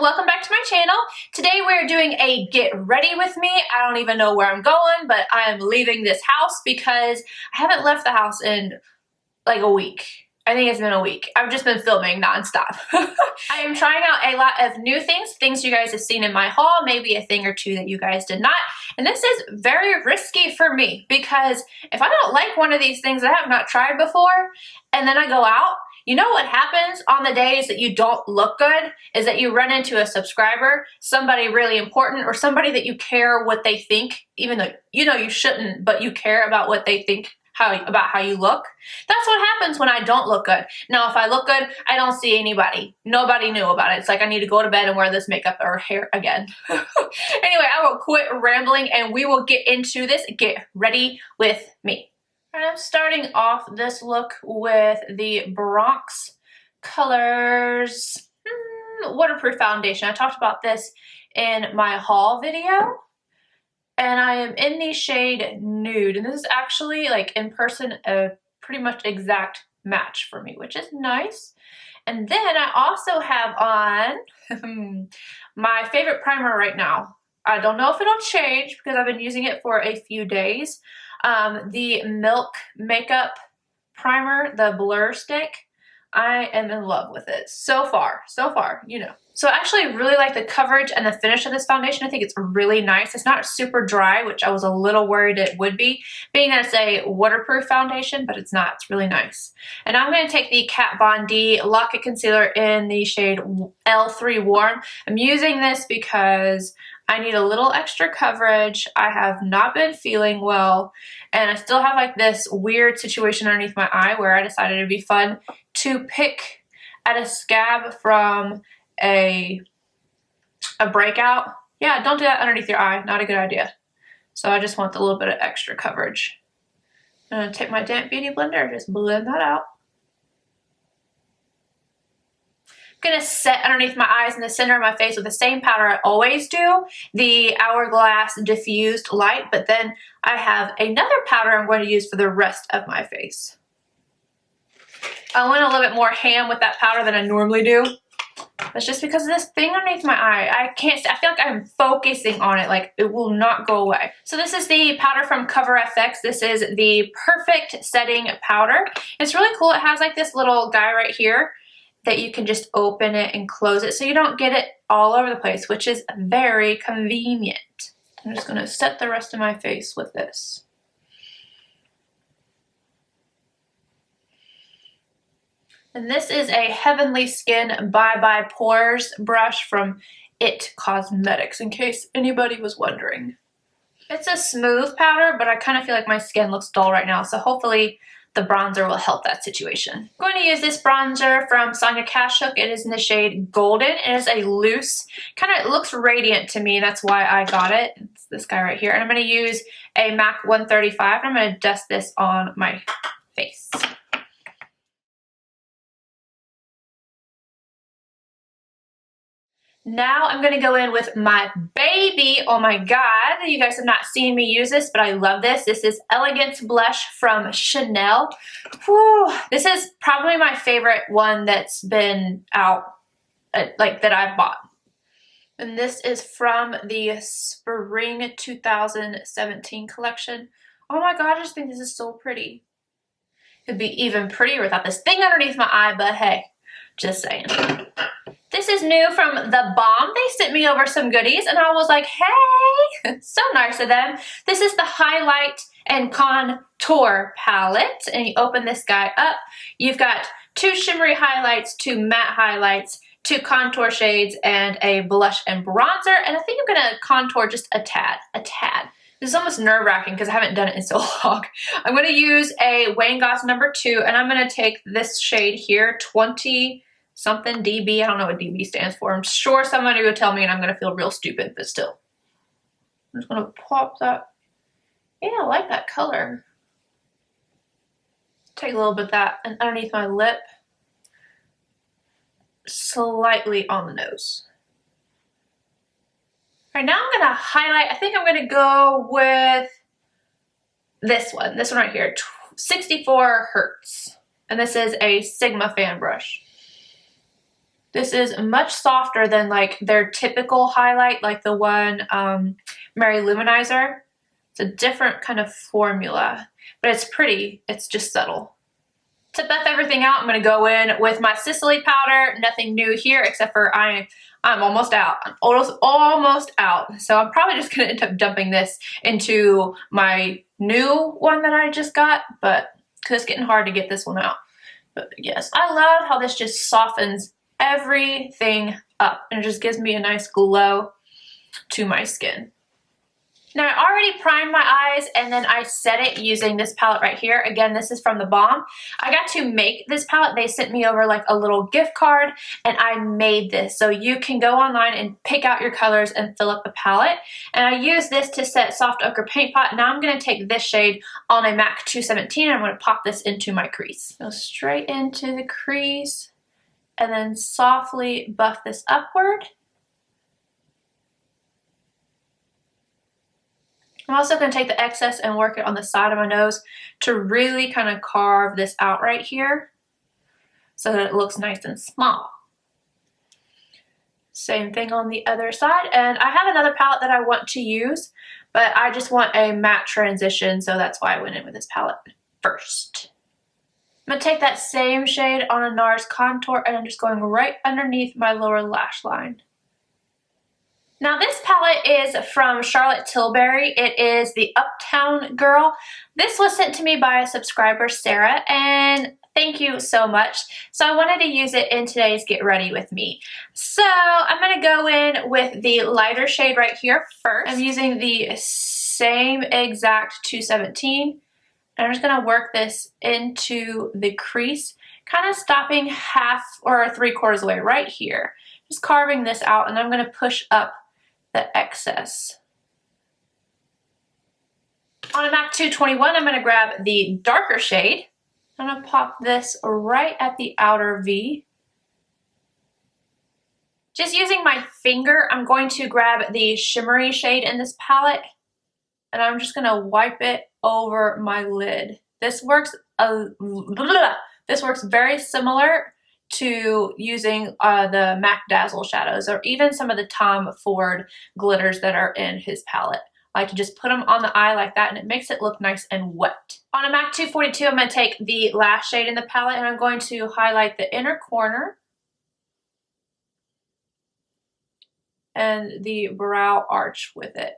welcome back to my channel. Today we're doing a get ready with me. I don't even know where I'm going, but I'm leaving this house because I haven't left the house in like a week. I think it's been a week. I've just been filming nonstop. I am trying out a lot of new things you guys have seen in my haul, maybe a thing or two that you guys did not. And this is very risky for me because if I don't like one of these things that I have not tried before, and then I go out, you know what happens on the days that you don't look good is that you run into a subscriber, somebody really important, or somebody that you care what they think, even though you know you shouldn't, but you care about what they think about how you look. That's what happens when I don't look good. Now, if I look good, I don't see anybody. Nobody knew about it. It's like I need to go to bed and wear this makeup or hair again. Anyway, I will quit rambling and we will get into this. Get ready with me. And I'm starting off this look with the Bronx Colors waterproof foundation. I talked about this in my haul video. And I am in the shade Nude. And this is actually, like, in person, a pretty much exact match for me, which is nice. And then I also have on my favorite primer right now. I don't know if it'll change because I've been using it for a few days. The Milk Makeup Primer, the Blur Stick. I am in love with it so far, you know. So I actually really like the coverage and the finish of this foundation. I think it's really nice. It's not super dry, which I was a little worried it would be, being that it's a waterproof foundation, but it's not. It's really nice. And I'm going to take the Kat Von D Lock It Concealer in the shade L3 Warm. I'm using this because I need a little extra coverage. I have not been feeling well, and I still have like this weird situation underneath my eye where I decided it'd be fun to pick at a scab from a breakout. Yeah, don't do that underneath your eye. Not a good idea. So I just want a little bit of extra coverage. I'm going to take my damp beauty blender and just blend that out. I'm going to set underneath my eyes in the center of my face with the same powder I always do, the Hourglass Diffused Light, but then I have another powder I'm going to use for the rest of my face. I went a little bit more ham with that powder than I normally do. It's just because of this thing underneath my eye. I can't, I feel like I'm focusing on it, like it will not go away. So this is the powder from Cover FX. This is the Perfect Setting Powder. It's really cool. It has like this little guy right here that you can just open it and close it so you don't get it all over the place, which is very convenient. I'm just going to set the rest of my face with this. And this is a Heavenly Skin Bye Bye Pores brush from It Cosmetics, in case anybody was wondering. It's a smooth powder, but I kind of feel like my skin looks dull right now, so hopefully the bronzer will help that situation. I'm going to use this bronzer from Sonia Kashuk. It is in the shade Golden. It is a loose, kind of looks radiant to me. That's why I got it. It's this guy right here. And I'm going to use a MAC 135. And I'm going to dust this on my face. Now I'm going to go in with my baby. Oh my god, you guys have not seen me use this, but I love this. This is Elegance Blush from Chanel. Whew. This is probably my favorite one that's been out, like that I've bought. And this is from the Spring 2017 collection. Oh my god, I just think this is so pretty. It'd be even prettier without this thing underneath my eye, but hey, just saying. This is new from the Balm. They sent me over some goodies and I was like, hey, so nice of them. This is the Highlight and Contour palette. And you open this guy up. You've got 2 shimmery highlights, 2 matte highlights, 2 contour shades, and a blush and bronzer. And I think I'm going to contour just a tad. This is almost nerve-wracking because I haven't done it in so long. I'm going to use a Wayne Goss number 2 and I'm going to take this shade here, 20 something dB. I don't know what dB stands for. I'm sure somebody will tell me and I'm going to feel real stupid, but still. I'm just going to pop that. Yeah, I like that color. Take a little bit of that and underneath my lip. Slightly on the nose. All right, now I'm going to highlight. I think I'm going to go with this one right here, 64 Hertz. And this is a Sigma fan brush. This is much softer than like their typical highlight, like the one Mary Luminizer. It's a different kind of formula, but it's pretty. It's just subtle. To buff everything out, I'm going to go in with my Sicily powder. Nothing new here except for I'm almost out. I'm almost out. So I'm probably just going to end up dumping this into my new one that I just got, but because it's getting hard to get this one out. But yes, I love how this just softens everything up and it just gives me a nice glow to my skin. Now I already primed my eyes and then I set it using this palette right here. Again, this is from the Balm. I got to make this palette. They sent me over like a little gift card and I made this. So you can go online and pick out your colors and fill up a palette. And I use this to set Soft Ochre Paint Pot. Now I'm going to take this shade on a MAC 217 and I'm going to pop this into my crease. Go straight into the crease and then softly buff this upward. I'm also going to take the excess and work it on the side of my nose to really kind of carve this out right here so that it looks nice and small. Same thing on the other side. And I have another palette that I want to use, but I just want a matte transition, so that's why I went in with this palette first. I'm going to take that same shade on a NARS contour and I'm just going right underneath my lower lash line. Now this palette is from Charlotte Tilbury. It is the Uptown Girl. This was sent to me by a subscriber, Sarah, and thank you so much. So I wanted to use it in today's Get Ready With Me. So I'm going to go in with the lighter shade right here first. I'm using the same exact 217. And I'm just going to work this into the crease, kind of stopping half or 3/4 of the way right here. Just carving this out, and I'm going to push up the excess. On a MAC 221, I'm going to grab the darker shade. I'm going to pop this right at the outer V. Just using my finger, I'm going to grab the shimmery shade in this palette, and I'm just going to wipe it over my lid. This works very similar to using the MAC Dazzle shadows or even some of the Tom Ford glitters that are in his palette. I like to just put them on the eye like that and it makes it look nice and wet. On a MAC 242, I'm going to take the last shade in the palette and I'm going to highlight the inner corner and the brow arch with it.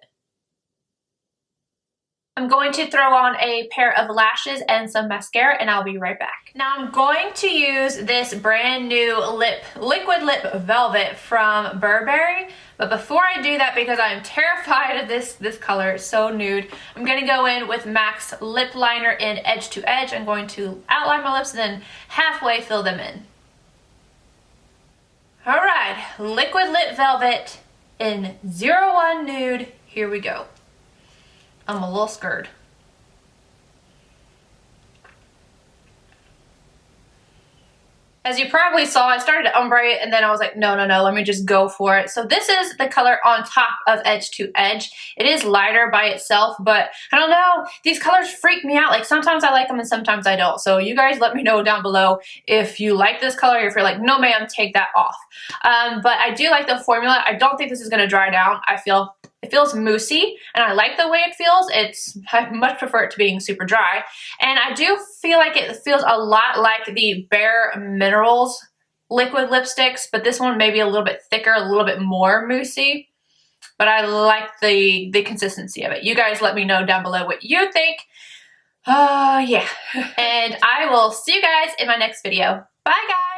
I'm going to throw on a pair of lashes and some mascara and I'll be right back. Now I'm going to use this brand new liquid lip velvet from Burberry. But before I do that, because I'm terrified of this color, it's so nude, I'm going to go in with MAC's lip liner in Edge to Edge. I'm going to outline my lips and then halfway fill them in. Alright, liquid lip velvet in 01 Nude. Here we go. I'm a little scared. As you probably saw, I started to ombre it and then I was like, no, let me just go for it. So this is the color on top of Edge to Edge. It is lighter by itself, but I don't know, these colors freak me out. Like sometimes I like them and sometimes I don't. So you guys let me know down below if you like this color or if you're like, no ma'am, take that off. But I do like the formula. I don't think this is gonna dry down. It feels moussey, and I like the way it feels. I much prefer it to being super dry. And I do feel like it feels a lot like the Bare Minerals liquid lipsticks, but this one may be a little bit thicker, a little bit more moussey. But I like the consistency of it. You guys let me know down below what you think. Yeah. And I will see you guys in my next video. Bye, guys.